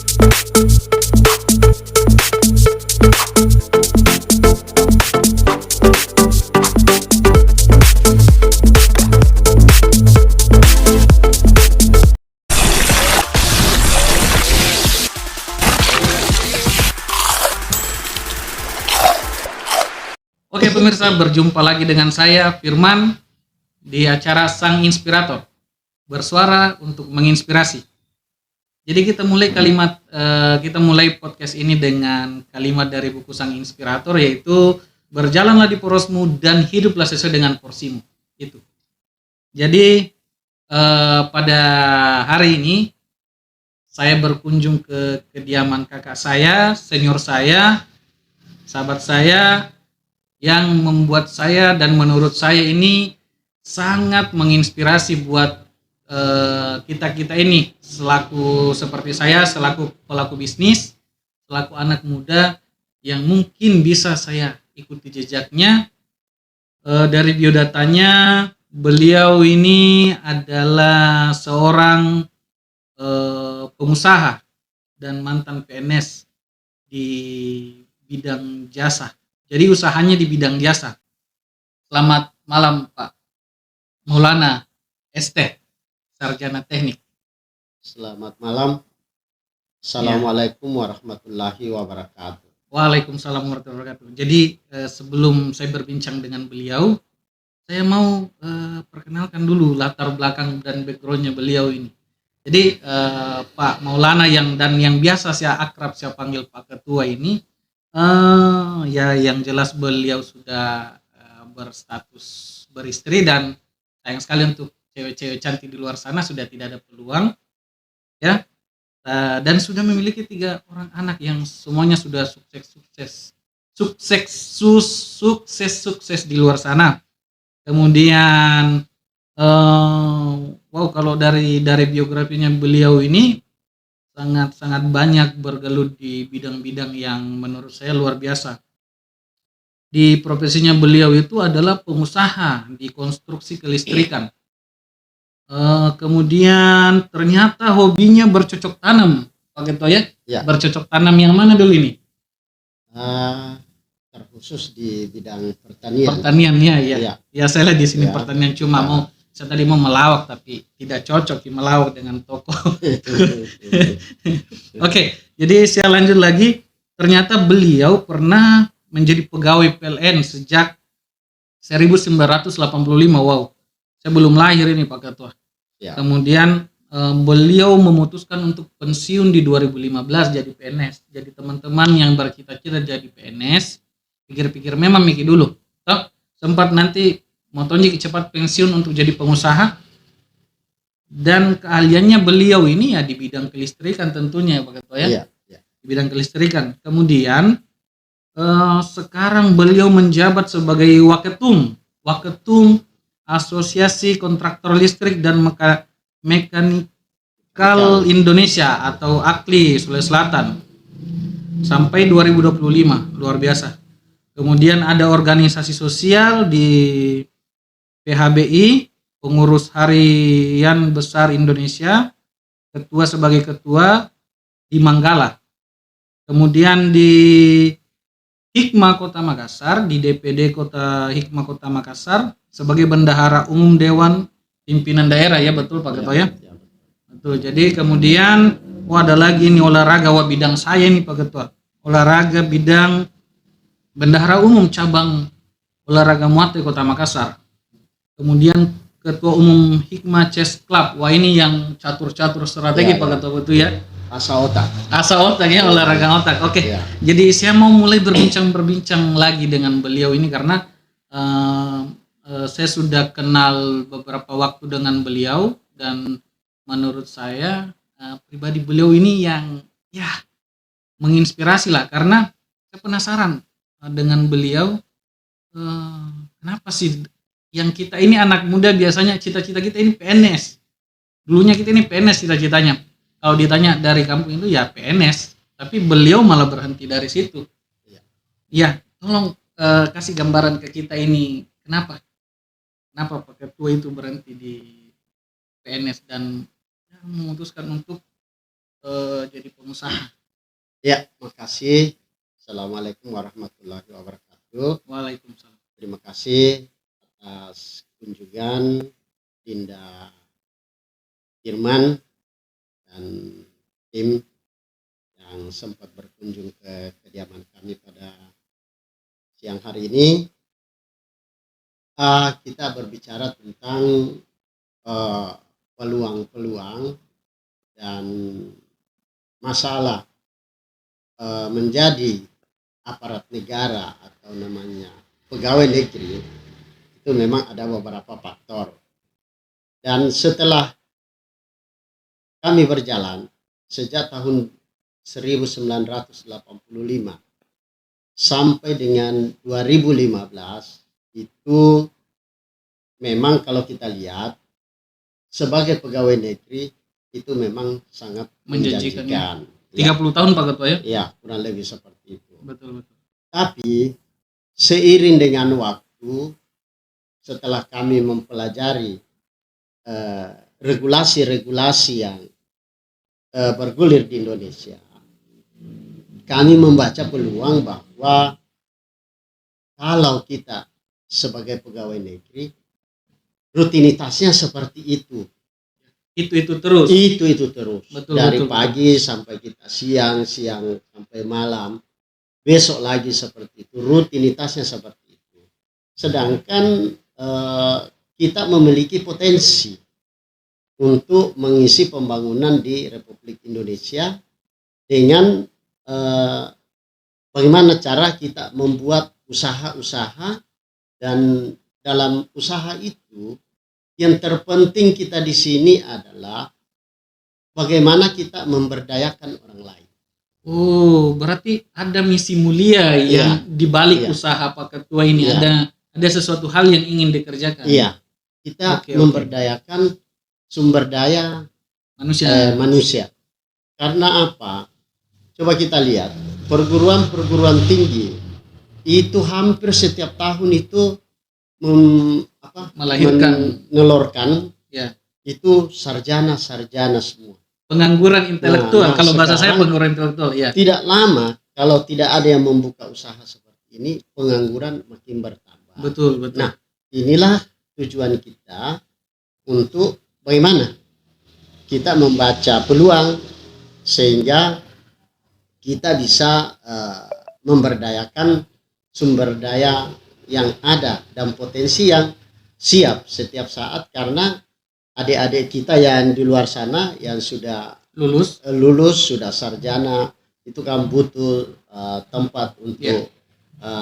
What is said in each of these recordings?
Oke pemirsa, berjumpa lagi dengan saya Firman di acara Sang Inspirator, bersuara untuk menginspirasi. Jadi kita mulai podcast ini dengan kalimat dari buku Sang Inspirator, yaitu berjalanlah di porosmu dan hiduplah sesuai dengan porsimu. Itu. Jadi pada hari ini saya berkunjung ke kediaman kakak saya, senior saya, sahabat saya, yang membuat saya dan menurut saya ini sangat menginspirasi buat kita-kita ini selaku seperti saya, selaku pelaku bisnis, selaku anak muda yang mungkin bisa saya ikuti jejaknya. Dari biodatanya, beliau ini adalah seorang pengusaha dan mantan PNS di bidang jasa. Jadi usahanya di bidang jasa. Selamat malam Pak Maulana ST, Sarjana Teknik. Selamat malam. Assalamualaikum warahmatullahi wabarakatuh. Waalaikumsalam warahmatullahi wabarakatuh. Jadi sebelum saya berbincang dengan beliau, saya mau perkenalkan dulu latar belakang dan backgroundnya beliau ini. Jadi Pak Maulana yang biasa saya akrab saya panggil Pak Ketua ini, ya yang jelas beliau sudah berstatus beristri dan sayang sekali untuk cewek-cewek cantik di luar sana sudah tidak ada peluang ya, dan sudah memiliki 3 orang anak yang semuanya sudah sukses di luar sana. Kemudian wow, kalau dari biografinya beliau ini sangat banyak bergelut di bidang-bidang yang menurut saya luar biasa. Di profesinya beliau itu adalah pengusaha di konstruksi kelistrikan. Kemudian ternyata hobinya bercocok tanam, Pak Ketua ya? Ya. Bercocok tanam yang mana dulu ini? Terkhusus di bidang pertanian. Pertanian ya. Ya. Ya saya lihat di sini Ya. pertanian cuma saya tadi mau melawak tapi tidak cocok melawak dengan toko. Oke, jadi saya lanjut lagi. Ternyata beliau pernah menjadi pegawai PLN sejak 1985. Wow, saya belum lahir ini Pak Ketua. Ya. Kemudian beliau memutuskan untuk pensiun di 2015 jadi PNS. Jadi teman-teman yang bercita-cita jadi PNS, pikir-pikir memang mikir dulu. Sempat nanti motonya cepat pensiun untuk jadi pengusaha, dan keahliannya beliau ini ya di bidang kelistrikan tentunya Pak Ketua ya. Ya. Di bidang kelistrikan. Kemudian sekarang beliau menjabat sebagai Waketum Asosiasi Kontraktor Listrik dan Mekanikal Indonesia atau AKLI Sulawesi Selatan sampai 2025, luar biasa. Kemudian ada organisasi sosial di PHBI, pengurus harian besar Indonesia, sebagai ketua di Manggala. Kemudian di Hikmah Kota Makassar, di DPD Kota Hikmah Kota Makassar sebagai bendahara umum Dewan Pimpinan Daerah ya, betul Pak Ketua ya? Betul. Jadi kemudian ada lagi ini olahraga, bidang saya nih Pak Ketua. Olahraga bidang bendahara umum cabang olahraga Muay Kota Makassar. Kemudian ketua umum Hikmah Chess Club. Ini yang catur-catur strategi Pak Ketua, betul ya? Asal otak ya, olahraga otak. Oke. Ya. Jadi saya mau mulai berbincang lagi dengan beliau ini karena saya sudah kenal beberapa waktu dengan beliau, dan menurut saya pribadi beliau ini yang ya menginspirasi lah, karena saya penasaran dengan beliau. Kenapa sih yang kita ini anak muda biasanya cita-cita kita ini PNS. Dulunya kita ini PNS cita-citanya. Kalau ditanya dari kampung itu ya PNS, tapi beliau malah berhenti dari situ. Ya, tolong kasih gambaran ke kita ini kenapa Pak Ketua itu berhenti di PNS dan memutuskan untuk jadi pengusaha? Ya, makasih. Assalamualaikum warahmatullahi wabarakatuh. Waalaikumsalam. Terima kasih atas kunjungan Dinda Firman dan tim yang sempat berkunjung ke kediaman kami pada siang hari ini. Kita berbicara tentang peluang-peluang dan masalah menjadi aparat negara atau namanya pegawai negeri. Itu memang ada beberapa faktor. Dan setelah kami berjalan sejak tahun 1985 sampai dengan 2015, itu memang kalau kita lihat sebagai pegawai negeri itu memang sangat Menjanjikan, menjanjikan. 30 tahun Pak Ketua ya? Ya, kurang lebih seperti itu. Betul. Tapi seiring dengan waktu, setelah kami mempelajari regulasi-regulasi yang bergulir di Indonesia, kami membaca peluang bahwa kalau kita sebagai pegawai negeri rutinitasnya seperti itu terus. Itu terus. Betul, Dari betul. pagi sampai kita siang sampai malam. Besok lagi seperti itu. Rutinitasnya seperti itu. Sedangkan kita memiliki potensi untuk mengisi pembangunan di Republik Indonesia dengan bagaimana cara kita membuat usaha-usaha, dan dalam usaha itu yang terpenting kita di sini adalah bagaimana kita memberdayakan orang lain. Oh, berarti ada misi mulia yang dibalik usaha Pak Ketua ini. Ada sesuatu hal yang ingin dikerjakan. Iya, kita memberdayakan sumber daya manusia. Karena apa? Coba kita lihat perguruan tinggi itu hampir setiap tahun itu menelurkan itu sarjana semua. Pengangguran intelektual, kalau bahasa saya pengangguran intelektual. Ya. Tidak lama kalau tidak ada yang membuka usaha seperti ini, pengangguran makin bertambah. Betul. Nah, inilah tujuan kita untuk bagaimana kita membaca peluang sehingga kita bisa memberdayakan sumber daya yang ada dan potensi yang siap setiap saat, karena adik-adik kita yang di luar sana yang sudah lulus sudah sarjana itu kan butuh tempat untuk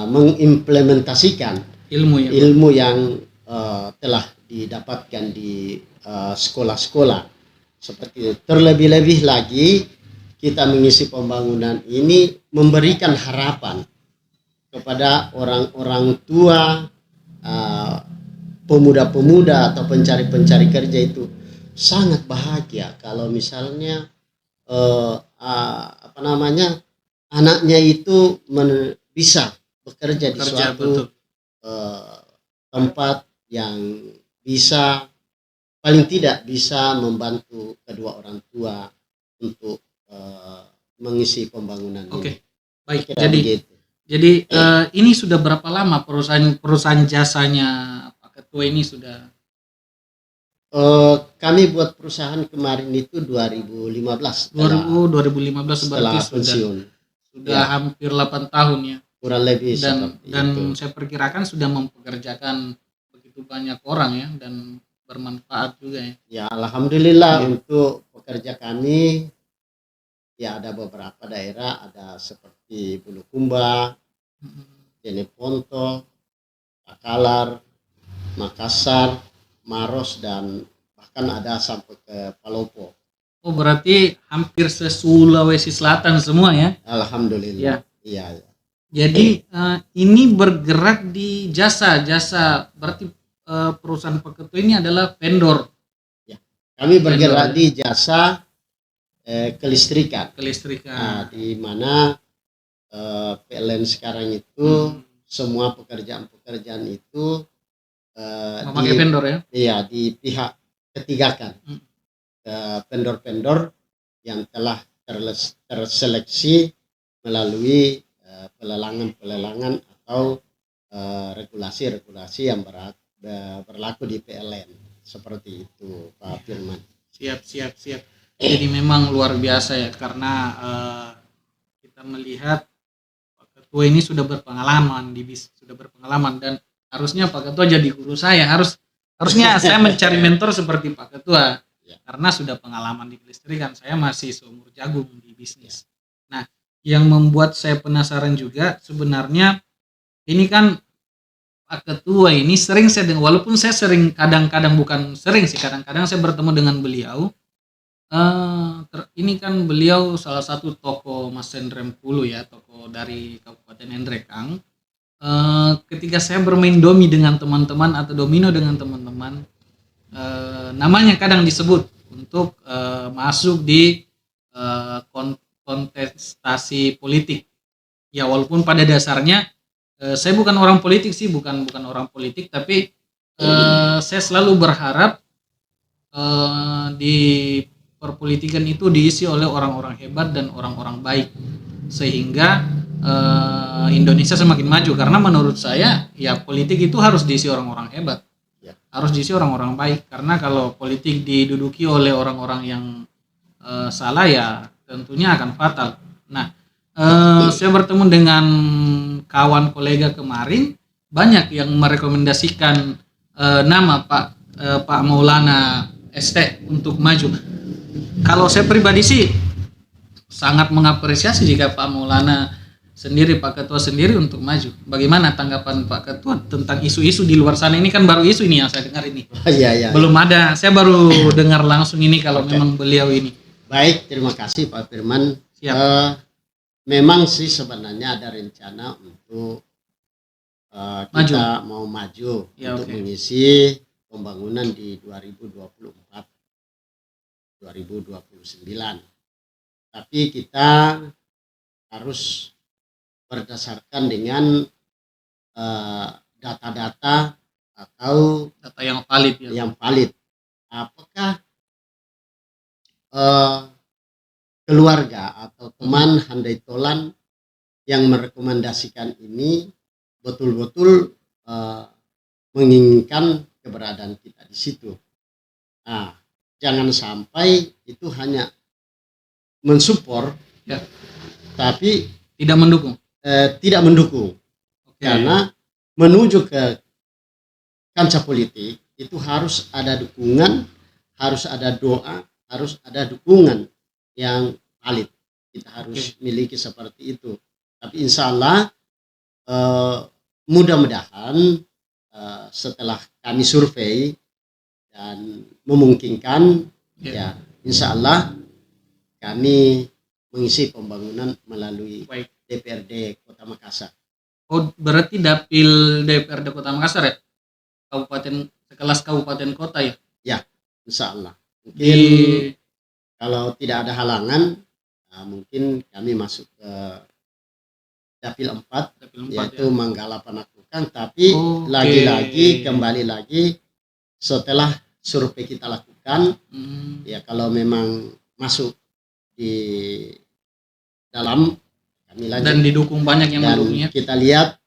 mengimplementasikan ilmu yang telah didapatkan di sekolah-sekolah seperti itu. Terlebih-lebih lagi kita mengisi pembangunan ini memberikan harapan kepada orang-orang tua, pemuda-pemuda atau pencari kerja itu sangat bahagia kalau misalnya anaknya itu bisa bekerja di suatu tempat yang bisa paling tidak bisa membantu kedua orang tua untuk mengisi pembangunan ini. Baik. Jadi ini sudah berapa lama perusahaan jasanya Pak Ketua ini sudah? Kami buat perusahaan kemarin itu 2015. 2015 setelah berarti pensiun. Sudah hampir 8 tahun ya. Kurang lebih dan itu. Saya perkirakan sudah mempekerjakan begitu banyak orang ya, dan bermanfaat juga ya. Ya, alhamdulillah untuk pekerja kami ya ada beberapa daerah, ada seperti Bulukumba, Jeneponto, Takalar, Makassar, Maros, dan bahkan ada sampai ke Palopo. Oh, berarti hampir se-Sulawesi Selatan semua ya? Alhamdulillah. Iya. Jadi ini bergerak di jasa berarti perusahaan Pak Ketua ini adalah vendor. Ya. Kami bergerak di jasa kelistrikan. Nah, di mana PLN sekarang itu semua pekerjaan itu memakai vendor ya? Iya, di pihak ketiga kan. Vendor-vendor yang telah terseleksi melalui pelelangan atau regulasi-regulasi yang berlaku di PLN. Seperti itu, Pak Firman. Siap. Jadi memang luar biasa ya, karena kita melihat Pak Ketua ini sudah berpengalaman dan harusnya Pak Ketua jadi guru saya. Harusnya saya mencari mentor seperti Pak Ketua, karena sudah pengalaman di kelistrikan. Saya masih seumur jagung di bisnis. Nah, yang membuat saya penasaran juga sebenarnya ini kan Pak Ketua ini sering saya dengar, walaupun saya sering kadang-kadang saya bertemu dengan beliau. Ini kan beliau salah satu tokoh Mas Sendrempulu ya, tokoh dari Kabupaten Endrekang. Ketika saya bermain domino dengan teman-teman, namanya kadang disebut untuk masuk di kontestasi politik. Ya walaupun pada dasarnya saya bukan orang politik sih, bukan orang politik, tapi saya selalu berharap di perpolitikan itu diisi oleh orang-orang hebat dan orang-orang baik, sehingga Indonesia semakin maju. Karena menurut saya ya politik itu harus diisi orang-orang hebat, harus diisi orang-orang baik. Karena kalau politik diduduki oleh orang-orang yang salah ya tentunya akan fatal. Nah, saya bertemu dengan kawan kolega kemarin, banyak yang merekomendasikan nama Pak Maulana ST untuk maju. Kalau saya pribadi sih sangat mengapresiasi jika Pak Maulana sendiri, Pak Ketua sendiri untuk maju. Bagaimana tanggapan Pak Ketua tentang isu-isu di luar sana? Ini kan baru isu ini yang saya dengar ini. Belum ada, saya baru dengar langsung ini kalau memang beliau ini. Baik, terima kasih Pak Firman. Memang sih sebenarnya ada rencana untuk kita mau maju untuk mengisi pembangunan di 2024-2029. Tapi kita harus berdasarkan dengan data-data atau data yang valid ya. Yang valid. Apakah keluarga atau teman handai tolan yang merekomendasikan ini betul-betul menginginkan keberadaan kita di situ. Nah, jangan sampai itu hanya mensupport ya, tapi tidak mendukung. Karena menuju ke kancah politik itu harus ada dukungan, harus ada doa, harus ada dukungan yang valid. Kita harus miliki seperti itu. Tapi insya Allah mudah-mudahan setelah kami survei dan memungkinkan ya insya Allah kami mengisi pembangunan melalui DPRD Kota Makassar. Oh, berarti dapil DPRD Kota Makassar ya? Kabupaten sekelas kabupaten kota ya? Ya, insya Allah. Mungkin kalau tidak ada halangan, mungkin kami masuk ke dapil 4 yaitu ya. Manggala Panakukang. Tapi lagi-lagi kembali lagi setelah survei kita lakukan, ya kalau memang masuk di dalam kami lanjut. Dan didukung banyak yang mendukungnya. Kita lihat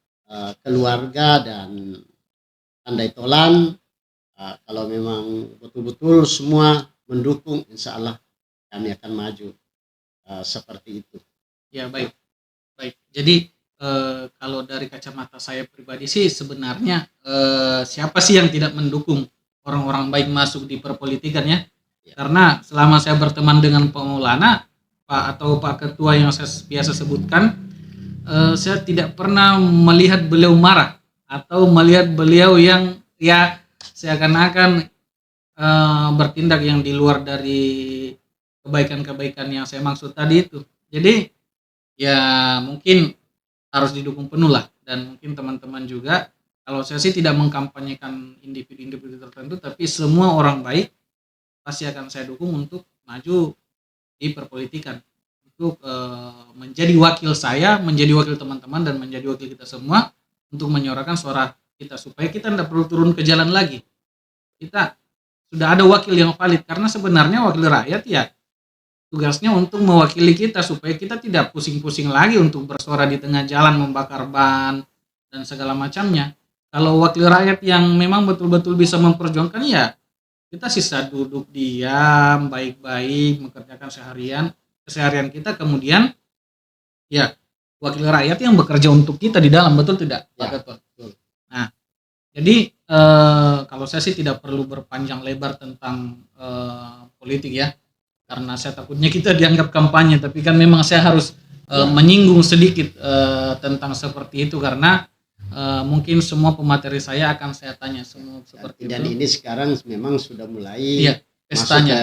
keluarga dan handai tolan, kalau memang betul-betul semua mendukung, insya Allah kami akan maju seperti itu. Ya baik. Jadi kalau dari kacamata saya pribadi sih sebenarnya siapa sih yang tidak mendukung orang-orang baik masuk di perpolitikan ya? Karena selama saya berteman dengan Pak Maulana, Pak Ketua yang saya biasa sebutkan, saya tidak pernah melihat beliau marah atau melihat beliau yang ya seakan-akan bertindak yang di luar dari kebaikan-kebaikan yang saya maksud tadi itu. Jadi ya mungkin harus didukung penuh lah, dan mungkin teman-teman juga, kalau saya sih tidak mengkampanyekan individu-individu tertentu, tapi semua orang baik pasti akan saya dukung untuk maju di perpolitikan, untuk menjadi wakil saya, menjadi wakil teman-teman, dan menjadi wakil kita semua untuk menyuarakan suara kita supaya kita tidak perlu turun ke jalan lagi. Kita sudah ada wakil yang valid, karena sebenarnya wakil rakyat ya tugasnya untuk mewakili kita supaya kita tidak pusing-pusing lagi untuk bersuara di tengah jalan membakar ban dan segala macamnya. Kalau wakil rakyat yang memang betul-betul bisa memperjuangkan, ya kita sisa duduk diam baik-baik mengerjakan keseharian kita, kemudian ya wakil rakyat yang bekerja untuk kita di dalam, betul tidak Pak Ya, Ketua? betul. Nah, jadi kalau saya sih tidak perlu berpanjang lebar tentang politik ya, karena saya takutnya kita dianggap kampanye, tapi kan memang saya harus menyinggung sedikit tentang seperti itu, karena mungkin semua pemateri saya akan saya tanya semua seperti Dan itu. ini sekarang memang sudah mulai Iya, masuk pestanya. ke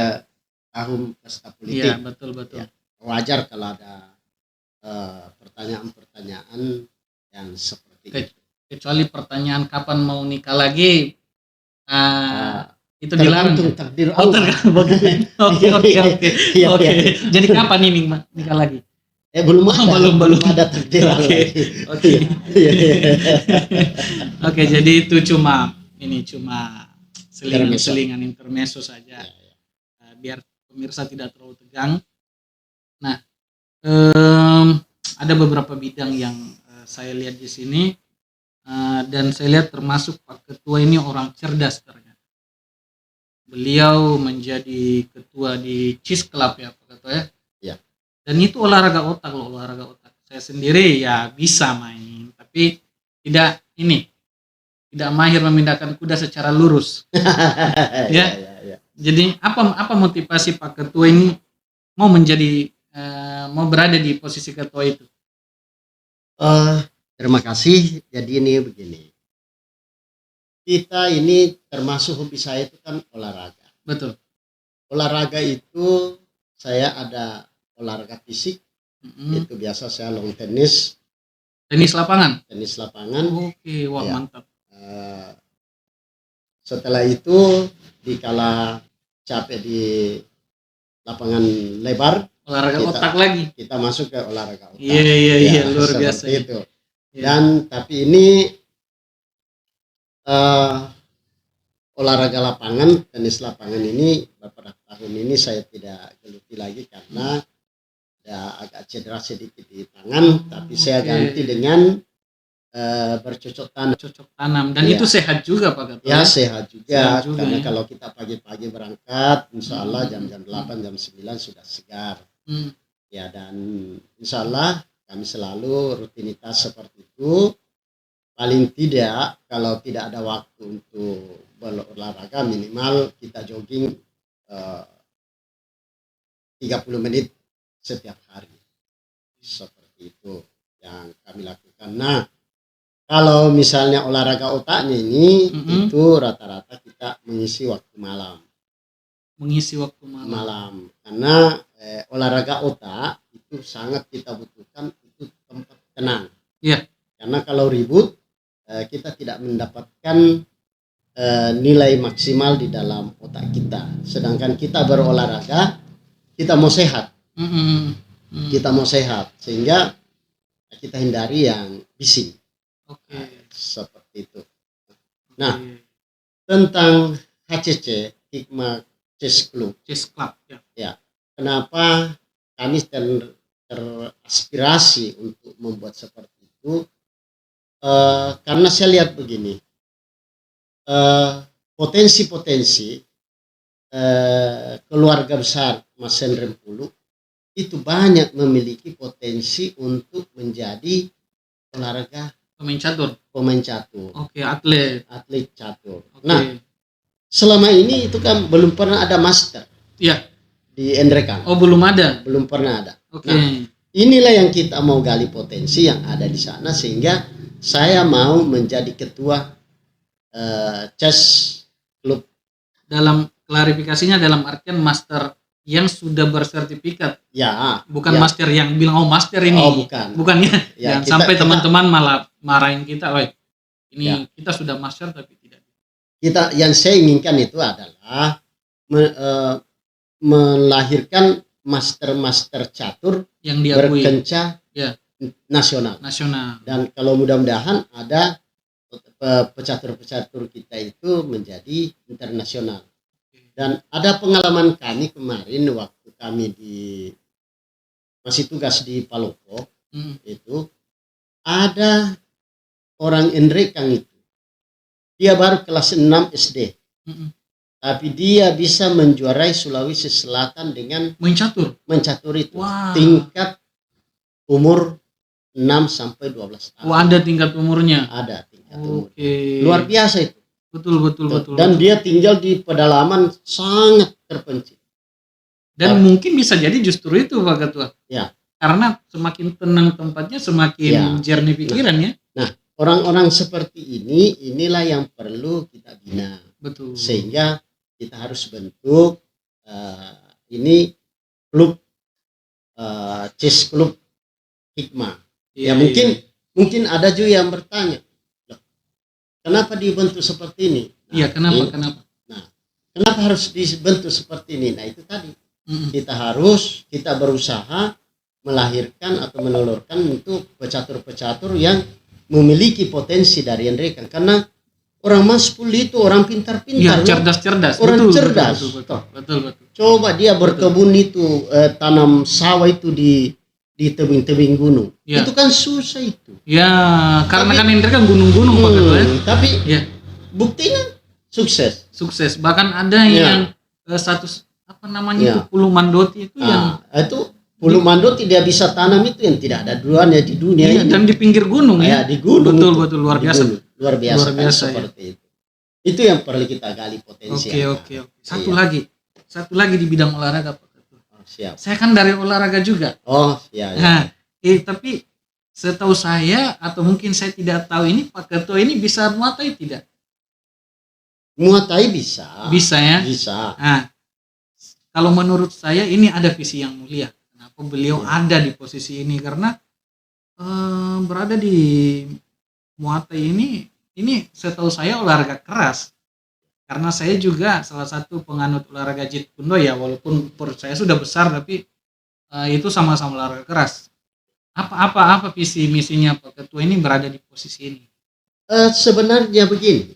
tahun pesta politik. Iya, betul. Ya, wajar kalau ada pertanyaan-pertanyaan yang seperti itu. Kecuali pertanyaan kapan mau nikah lagi, itu dilarang. Tergantung takdir Oh, Allah. Oke. Iya, Oke. iya. Jadi kapan ini nikah lagi? Belum ada, belum. ada takdir Allah. Oke. Iya, iya. Oke, jadi itu cuma Intermezzo. selingan intermezzo saja, biar pemirsa tidak terlalu tegang. Nah, ada beberapa bidang yang saya lihat di sini, dan saya lihat termasuk Pak Ketua ini orang cerdas ternyata. Beliau menjadi ketua di Cheese Club ya Pak Ketua ya. Ya. Dan itu olahraga otak loh, olahraga otak. Saya sendiri ya bisa main, tapi tidak mahir memindahkan kuda secara lurus. Ya. Ya. Jadi apa motivasi Pak Ketua ini mau berada di posisi ketua itu? Terima kasih. Jadi ini begini. Kita ini termasuk hobi saya itu kan olahraga. Betul. Olahraga itu saya ada olahraga fisik, Mm-mm. itu biasa saya long tenis Tenis lapangan. Oke, wah Ya. mantap. Setelah itu dikala capek di lapangan lebar, Olahraga Kita- otak lagi. kita masuk ke olahraga otak. Iya, luar seperti biasa. itu. Iya. Dan tapi ini olahraga lapangan, tenis lapangan ini beberapa tahun ini saya tidak geluti lagi karena ada agak cedera sedikit di tangan, tapi saya Oke. ganti dengan bercocok tanam. Cocok tanam, dan Iya. itu sehat juga Pak Ketua. Ya sehat juga, Sehat juga, karena ya. kalau kita pagi-pagi berangkat, insya Allah jam-jam 8, jam 9 sudah segar. Hmm. Ya, dan insya Allah kami selalu rutinitas seperti itu. Paling tidak kalau tidak ada waktu untuk berolahraga, minimal kita jogging 30 menit setiap hari. Seperti itu yang kami lakukan. Nah, kalau misalnya olahraga otaknya ini, Mm-mm. itu rata-rata kita mengisi waktu malam. Mengisi waktu malam. Karena olahraga otak itu sangat kita butuhkan, itu tempat tenang. Iya. Karena kalau ribut kita tidak mendapatkan nilai maksimal di dalam otak kita. Sedangkan kita berolahraga, kita mau sehat, Mm-mm. kita mau sehat, sehingga kita hindari yang bising. Oke. Seperti itu. Nah, Oke. tentang HCC, Hikmah Chess Club. Chess Club ya. Kenapa kami terinspirasi untuk membuat seperti itu? Karena saya lihat begini, potensi-potensi keluarga besar Mas Hendrem Pulu itu banyak memiliki potensi untuk menjadi olahraga Pemain catur. Oke, atlet. catur. Oke. Nah, selama ini itu kan belum pernah ada master Iya. di Endrekan. Oh, belum ada. Belum pernah ada. Oke. Nah, inilah yang kita mau gali potensi yang ada di sana, sehingga saya mau menjadi ketua chess club. Dalam klarifikasinya, dalam artian master yang sudah bersertifikat, Ya, bukan ya. master yang bilang master ini. Oh, bukan. Bukan ya. Ya, Jangan kita- sampai kita- teman-teman malah marahin kita, "Woi, ini Ya. kita sudah master tapi tidak." Kita yang saya inginkan itu adalah melahirkan master-master catur Yang diakui berkenca Ya. nasional. nasional. Dan kalau mudah-mudahan ada pecatur-pecatur kita itu menjadi internasional. Dan ada pengalaman kami kemarin waktu kami masih tugas di Palopo itu ada orang Enrekang itu. Dia baru kelas 6 SD. Tapi dia bisa menjuarai Sulawesi Selatan dengan mencatur itu. Wah. Tingkat umur 6 sampai 12 tahun. Ada tingkat umurnya. Ada tingkat umur. Luar biasa itu. Betul. Dan dia tinggal di pedalaman sangat terpencil. Dan mungkin bisa jadi justru itu Pak Ketua. Ya. Karena semakin tenang tempatnya semakin jernih pikiran ya. Nah, orang-orang seperti inilah yang perlu kita bina. Betul. Sehingga kita harus bentuk ini klub chess klub hikmah. Mungkin ada juga yang bertanya, kenapa dibentuk seperti ini? Iya, kenapa? Nah, kenapa harus dibentuk seperti ini? Nah, itu tadi. Kita berusaha melahirkan atau menelurkan untuk pecatur-pecatur yang memiliki potensi dari mereka. Karena orang Maspul itu orang pintar-pintar, cerdas-cerdas, orang cerdas. Betul. Coba dia berkebun itu, tanam sawah itu di tebing-tebing gunung. Ya. Itu kan susah itu. Ya, karena kan Indra kan gunung-gunung Pak Ketua ya. Tapi buktinya sukses. Bahkan ada yang status itu Pulau Mandoti itu yang itu Pulau Mandoti dia bisa tanam itu yang tidak ada duanya di dunia ini. Dan di pinggir gunung ya. Di gunung. Betul luar biasa. Luar biasa seperti itu. Itu yang perlu kita gali potensi. Oke. Satu lagi di bidang olahraga Pak Ketua. Siap. Saya kan dari olahraga juga. Iya. Nah, tapi setahu saya atau mungkin saya tidak tahu ini Pak Ketua ini bisa Muay Thai tidak? Muay Thai bisa. Bisa ya? Bisa. Nah, kalau menurut saya ini ada visi yang mulia. Kenapa beliau ada di posisi ini? Karena berada di Muay Thai ini setahu saya olahraga keras. Karena saya juga salah satu penganut olahraga Jeet Kune Do ya, walaupun perut saya sudah besar tapi itu sama-sama olahraga keras. Apa visi misinya Pak Ketua ini berada di posisi ini? Sebenarnya begini,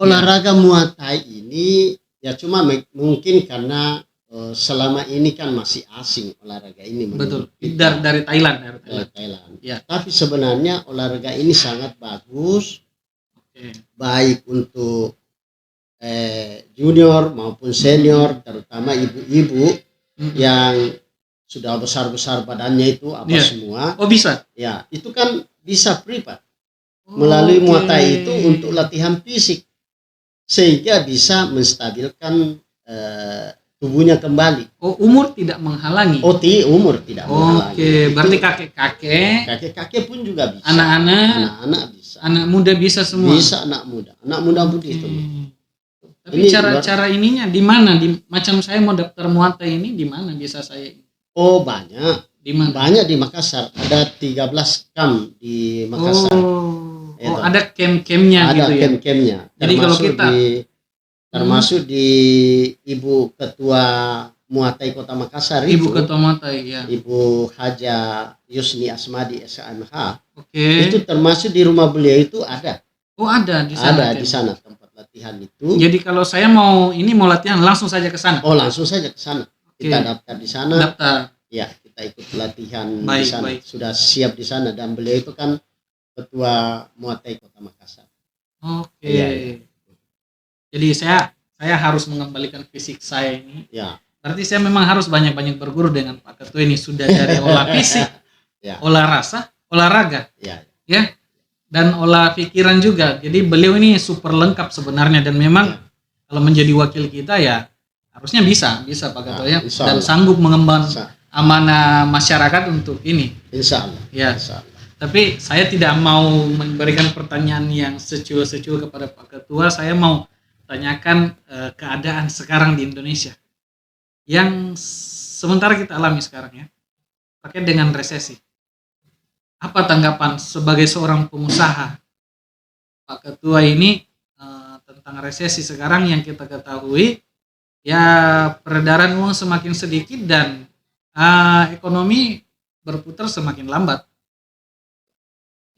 olahraga Muay Thai ini ya cuma mungkin karena selama ini kan masih asing olahraga ini. Betul. Dari Thailand. Ya. Tapi sebenarnya olahraga ini sangat bagus, baik untuk junior maupun senior, terutama ibu-ibu yang sudah besar-besar badannya itu semua. Bisa? Ya, itu kan bisa privat melalui Muay Thai itu untuk latihan fisik sehingga bisa menstabilkan tubuhnya kembali. Umur tidak menghalangi. Umur tidak menghalangi. Berarti kakek pun juga bisa. Anak-anak bisa. Anak muda bisa semua. Bisa anak muda putih itu. Tapi cara ininya di mana? Macam saya mau daftar Muay Thai ini di mana bisa saya? Banyak. Di mana? Banyak di Makassar. Ada 13 camp di Makassar. Ada camp-campnya gitu ya. Ada camp-campnya. Jadi kalau kita termasuk di Ibu Ketua Muay Thai Kota Makassar Ketua Muay Thai ya. Ibu Haja Yusni Asmadi SMH. Itu termasuk di rumah beliau itu ada. Ada di sana. Ada di sana tempat latihan itu. Jadi kalau saya mau latihan langsung saja ke sana. Langsung saja ke sana. Kita daftar di sana. Ya, kita ikut latihan di sana. Sudah siap di sana dan beliau itu kan Ketua Muay Thai Kota Makassar. Jadi saya harus mengembalikan fisik saya ini. Ya. Berarti saya memang harus banyak-banyak berguru dengan Pak Ketua ini, sudah dari olah fisik, olah rasa, olahraga. Ya. Dan olah pikiran juga. Jadi beliau ini super lengkap sebenarnya dan memang kalau menjadi wakil kita ya harusnya bisa Pak Ketua ya. Dan sanggup mengemban amanah masyarakat untuk ini. Insya Allah. Ya. Insya Allah. Tapi saya tidak mau memberikan pertanyaan yang secuil-secuil kepada Pak Ketua. Saya mau tanyakan keadaan sekarang di Indonesia yang sementara kita alami sekarang ya, terkait dengan resesi. Apa tanggapan sebagai seorang pengusaha Pak Ketua ini tentang resesi sekarang yang kita ketahui ya, peredaran uang semakin sedikit dan ekonomi berputar semakin lambat.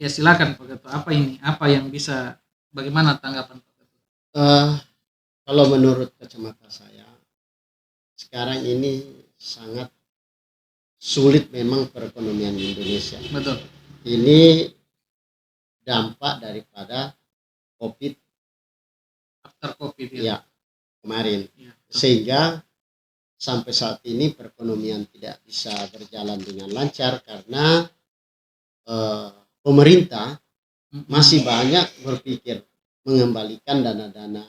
Ya silakan Pak Ketua, apa yang bisa, bagaimana tanggapan Pak Ketua? Kalau menurut kacamata saya sekarang ini sangat sulit memang perekonomian Indonesia. Betul. Ini dampak daripada COVID After COVID ya kemarin, Ya, betul. sehingga sampai saat ini perekonomian tidak bisa berjalan dengan lancar karena pemerintah masih banyak berpikir mengembalikan dana-dana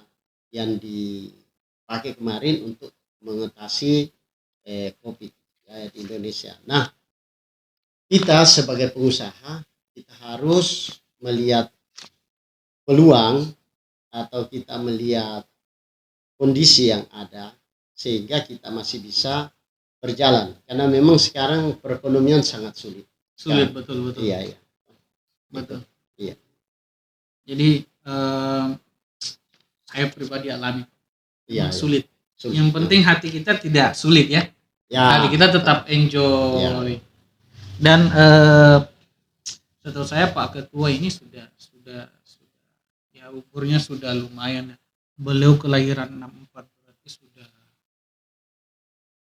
yang dipakai kemarin untuk mengatasi COVID ya, di Indonesia. Nah, kita sebagai pengusaha kita harus melihat peluang atau kita melihat kondisi yang ada sehingga kita masih bisa berjalan, karena memang sekarang perekonomian sangat sulit. Sulit, betul. Iya. Betul. Iya. Jadi saya pribadi alami Iya. sulit. Yang penting hati kita tidak sulit ya. Ya. Hati kita tetap enjoy. Ya. Dan setahu saya Pak Ketua ini sudah ya umurnya sudah lumayan ya. Beliau kelahiran 64, berarti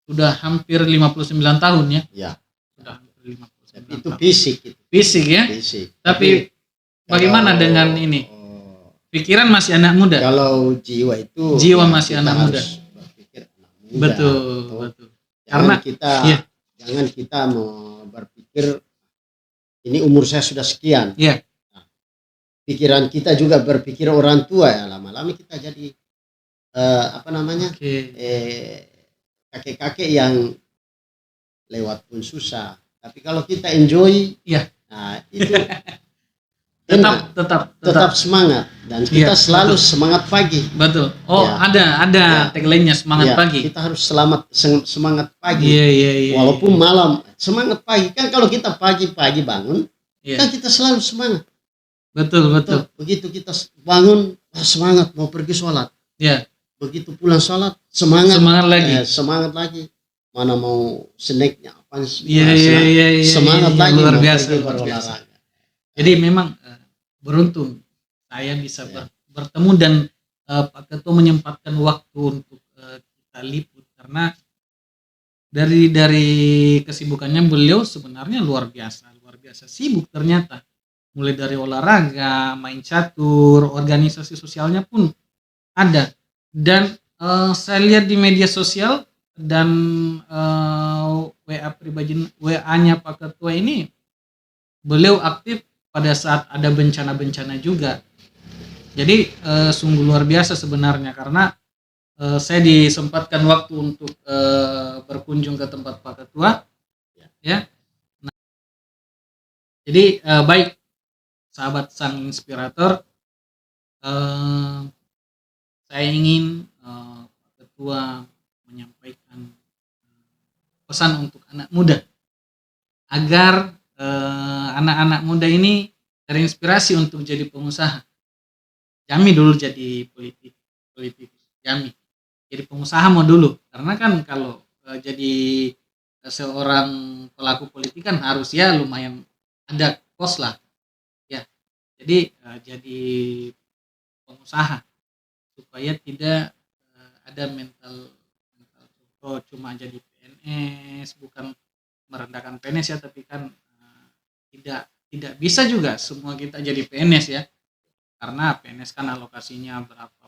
sudah hampir 59 tahun ya. Ya. Sudah hampir 59 Itu tahun. fisik ya. Fisik. Tapi bagaimana dengan ini? Pikiran masih anak muda. Kalau jiwa itu Masih kita anak muda. harus berpikir anak muda. Betul. Jangan Iya. kita mau berpikir ini umur saya sudah sekian. Iya. Pikiran kita juga berpikir orang tua ya, lama-lama kita jadi Oke. kakek-kakek yang lewat pun susah. Tapi kalau kita enjoy, Iya. nah itu tetap semangat, dan kita selalu semangat pagi. Betul. Oh, Ya. ada tagline-nya semangat Ya, pagi. kita harus semangat pagi. Iya. Walaupun malam, semangat pagi. Kan kalau kita pagi-pagi bangun, Iya. kan kita selalu semangat. Betul. Begitu kita bangun, semangat mau pergi sholat. Ya. Begitu pulang sholat, semangat lagi. Semangat lagi. Mana mau snacknya apa? Iya. Semangat lagi. Luar mau biasa. pergi berolahraga. Jadi memang beruntung saya bisa bertemu dan Pak Ketua menyempatkan waktu untuk kita liput, karena dari kesibukannya beliau sebenarnya luar biasa sibuk ternyata, mulai dari olahraga, main catur, organisasi sosialnya pun ada. Dan saya lihat di media sosial dan WA-nya Pak Ketua ini, beliau aktif pada saat ada bencana-bencana juga. Jadi sungguh luar biasa sebenarnya, karena saya disempatkan waktu untuk berkunjung ke tempat Pak Ketua. Ya. Nah, jadi baik sahabat Sang Inspirator, saya ingin Pak Ketua menyampaikan pesan untuk anak muda agar anak-anak muda ini terinspirasi untuk jadi pengusaha. Jami dulu jadi politik, Jami jadi pengusaha mau dulu, karena kan kalau jadi seorang pelaku politik kan harus ya lumayan ada kos lah ya. Jadi jadi pengusaha supaya tidak ada mental cuma jadi PNS, bukan merendahkan PNS ya, tapi kan tidak bisa juga semua kita jadi PNS ya, karena PNS kan alokasinya berapa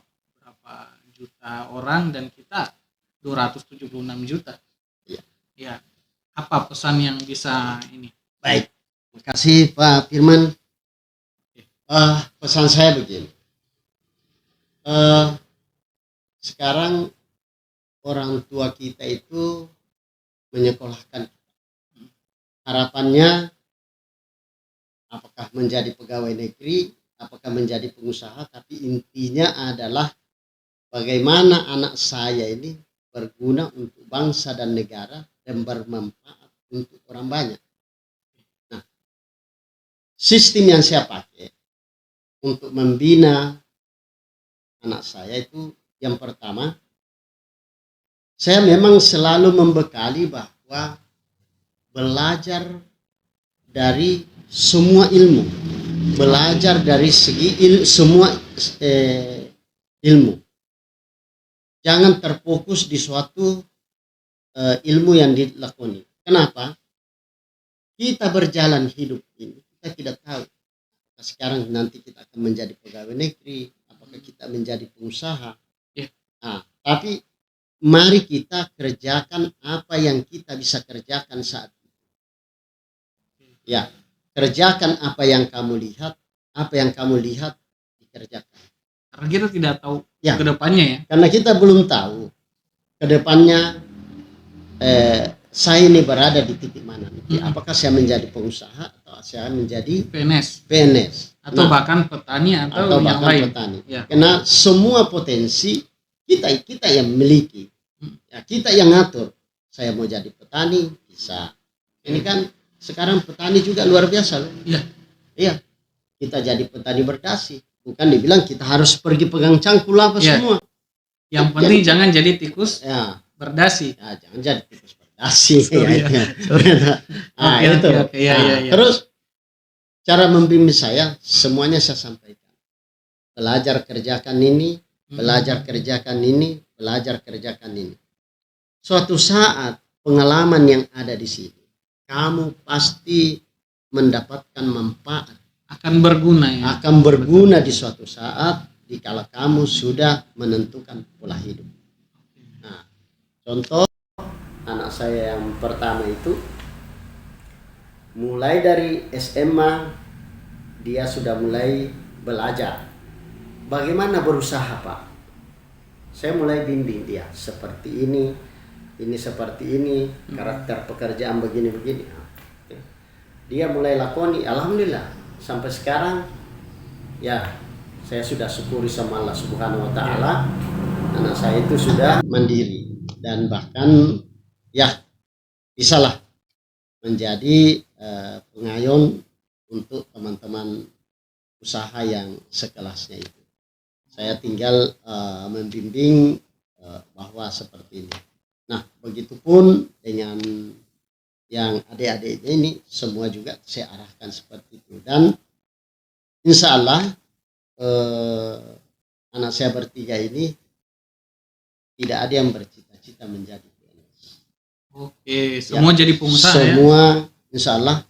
juta orang dan kita 276 juta. Ya, apa pesan yang bisa ini? Baik, terima kasih Pak Firman. Pesan saya begini, sekarang orang tua kita itu menyekolahkan kita. Harapannya apakah menjadi pegawai negeri, apakah menjadi pengusaha, tapi intinya adalah bagaimana anak saya ini berguna untuk bangsa dan negara dan bermanfaat untuk orang banyak. Nah, sistem yang saya pakai untuk membina anak saya itu, yang pertama, saya memang selalu membekali bahwa belajar dari semua ilmu, belajar dari segi semua ilmu. Jangan terfokus di suatu ilmu yang dilakoni. Kenapa? Kita berjalan hidup ini, kita tidak tahu apakah sekarang nanti kita akan menjadi pegawai negeri, apakah kita menjadi pengusaha. Ya. Nah, tapi mari kita kerjakan apa yang kita bisa kerjakan saat ini. Ya, kerjakan apa yang kamu lihat, apa yang kamu lihat dikerjakan. Karena kita tidak tahu Ya. ke depannya ya. Karena kita belum tahu ke depannya saya ini berada di titik mana nanti. Apakah saya menjadi pengusaha atau saya menjadi PNS atau Nah, bahkan petani atau yang bahkan lain. petani. Ya. Karena semua potensi kita yang miliki. Ya, kita yang ngatur. Saya mau jadi petani bisa. Ini kan sekarang petani juga luar biasa loh. Iya. Iya. Kita jadi petani berdasi. Bukan dibilang kita harus pergi pegang cangkul apa Ya. semua. Yang penting jangan jadi tikus Ya, berdasi. ya jangan jadi tikus berdasi. Sorry ya. Nah, Oke, itu. oke, ya, Nah, ya, ya. Terus cara membimbing saya semuanya saya sampaikan. Belajar kerjakan ini, belajar kerjakan ini, belajar kerjakan ini. Suatu saat pengalaman yang ada di sini, kamu pasti mendapatkan manfaat, Akan berguna ya. akan berguna di suatu saat dikala kamu sudah menentukan pola hidup. Nah, contoh anak saya yang pertama itu mulai dari SMA dia sudah mulai belajar bagaimana berusaha, Pak. Saya mulai bimbing dia seperti ini seperti ini, karakter pekerjaan begini-begini. Dia mulai lakoni, alhamdulillah sampai sekarang ya saya sudah syukuri sama Allah Subhanahu wa taala. Anak saya itu sudah mandiri dan bahkan ya bisalah menjadi pengayom untuk teman-teman usaha yang sekelasnya itu. Saya tinggal membimbing bahwa seperti ini. Nah, begitupun dengan yang adik-adiknya ini semua juga saya arahkan seperti itu. Dan insya Allah anak saya bertiga ini tidak ada yang bercita-cita menjadi PNS. Oke, semua jadi pengusaha ya. Semua insya Allah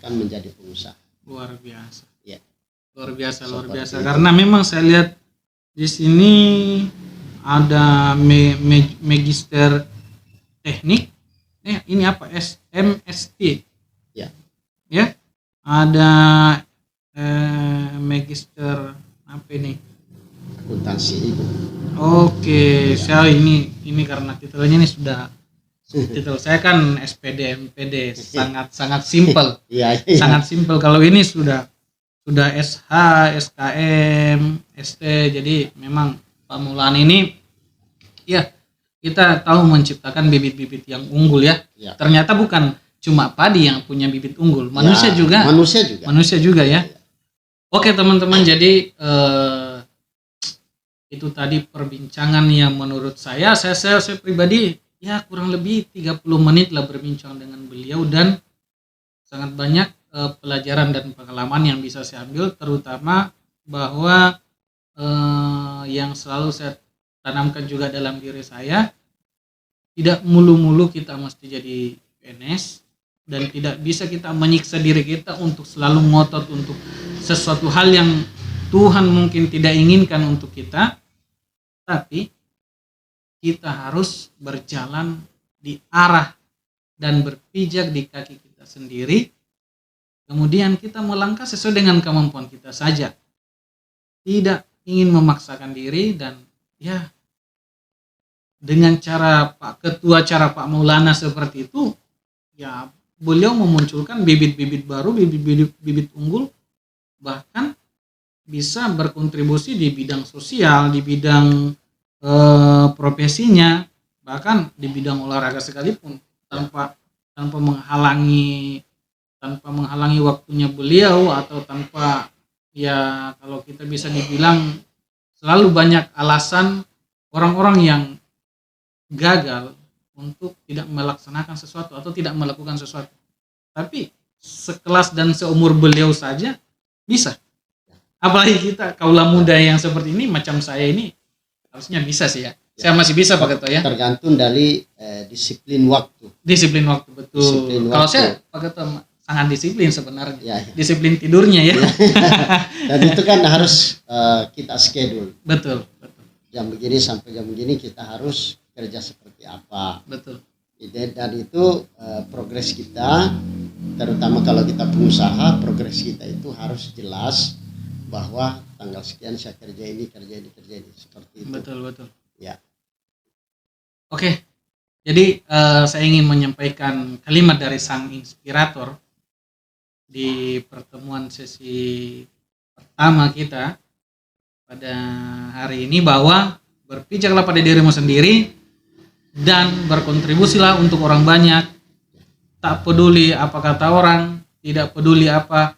akan menjadi pengusaha. Luar biasa. Ya. Luar biasa. Seperti itu. Karena memang saya lihat di sini ada magister teknik. Ini apa? MST. Ya. Ya. Ada magister apa ini? Akuntansi ibu. Oke, saya ini karena titelnya ini sudah titel saya kan SPD MPD sangat simpel. Iya. Sangat simpel. Kalau ini sudah SH, SKM, ST. Jadi memang Pak Maulana ini ya kita tahu menciptakan bibit-bibit yang unggul ya. Ya. Ternyata bukan cuma padi yang punya bibit unggul, manusia Ya, juga. Manusia juga ya. Oke teman-teman, jadi itu tadi perbincangan yang menurut saya pribadi ya kurang lebih 30 menit lah berbincang dengan beliau dan sangat banyak pelajaran dan pengalaman yang bisa saya ambil, terutama bahwa yang selalu saya tanamkan juga dalam diri saya, tidak mulu-mulu kita mesti jadi PNS dan tidak bisa kita menyiksa diri kita untuk selalu ngotot untuk sesuatu hal yang Tuhan mungkin tidak inginkan untuk kita, tapi kita harus berjalan di arah dan berpijak di kaki kita sendiri. Kemudian kita melangkah sesuai dengan kemampuan kita saja. Tidak ingin memaksakan diri dan ya dengan cara Pak Maulana seperti itu, ya beliau memunculkan bibit-bibit baru, bibit-bibit unggul, bahkan bisa berkontribusi di bidang sosial, di bidang profesinya, bahkan di bidang olahraga sekalipun tanpa menghalangi waktunya beliau atau tanpa ya kalau kita bisa dibilang selalu banyak alasan orang-orang yang gagal untuk tidak melaksanakan sesuatu atau tidak melakukan sesuatu. Tapi sekelas dan seumur beliau saja bisa. Apalagi kita kaula muda yang seperti ini macam saya ini harusnya bisa sih ya. Saya masih bisa Pak Ketua ya. Tergantung dari disiplin waktu. Disiplin waktu, betul. Disiplin Kalau waktu. saya Pak Ketua sangat disiplin sebenarnya. Ya, ya. Disiplin tidurnya ya. Dan itu kan harus kita schedule. Betul, betul. Jam begini sampai jam begini kita harus kerja seperti apa. Betul. Dan itu progres kita, terutama kalau kita pengusaha, progres kita itu harus jelas bahwa tanggal sekian saya kerja ini seperti itu. Betul, betul. Ya. Oke. Jadi saya ingin menyampaikan kalimat dari sang inspirator di pertemuan sesi pertama kita pada hari ini, bahwa berpijaklah pada dirimu sendiri dan berkontribusilah untuk orang banyak. Tak peduli apa kata orang, tidak peduli apa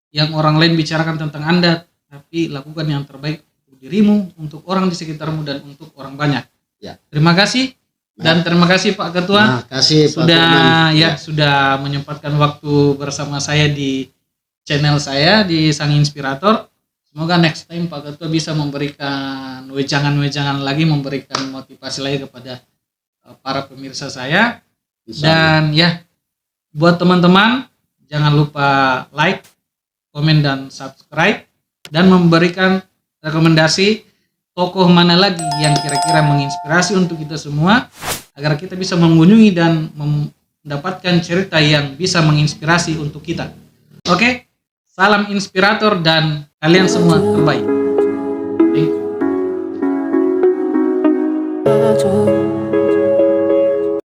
yang orang lain bicarakan tentang Anda, tapi lakukan yang terbaik untuk dirimu, untuk orang di sekitarmu, dan untuk orang banyak. Ya. Terima kasih. Dan terima kasih Pak Ketua. Terima kasih Pak sudah Firman. sudah menyempatkan waktu bersama saya di channel saya di Sang Inspirator. Semoga next time Pak Ketua bisa memberikan wejangan-wejangan lagi, memberikan motivasi lagi kepada para pemirsa saya. Dan ya, buat teman-teman jangan lupa like, komen, dan subscribe, dan memberikan rekomendasi tokoh mana lagi yang kira-kira menginspirasi untuk kita semua, agar kita bisa mengunjungi dan mendapatkan cerita yang bisa menginspirasi untuk kita. Oke, salam inspirator dan kalian semua terbaik. Thank you.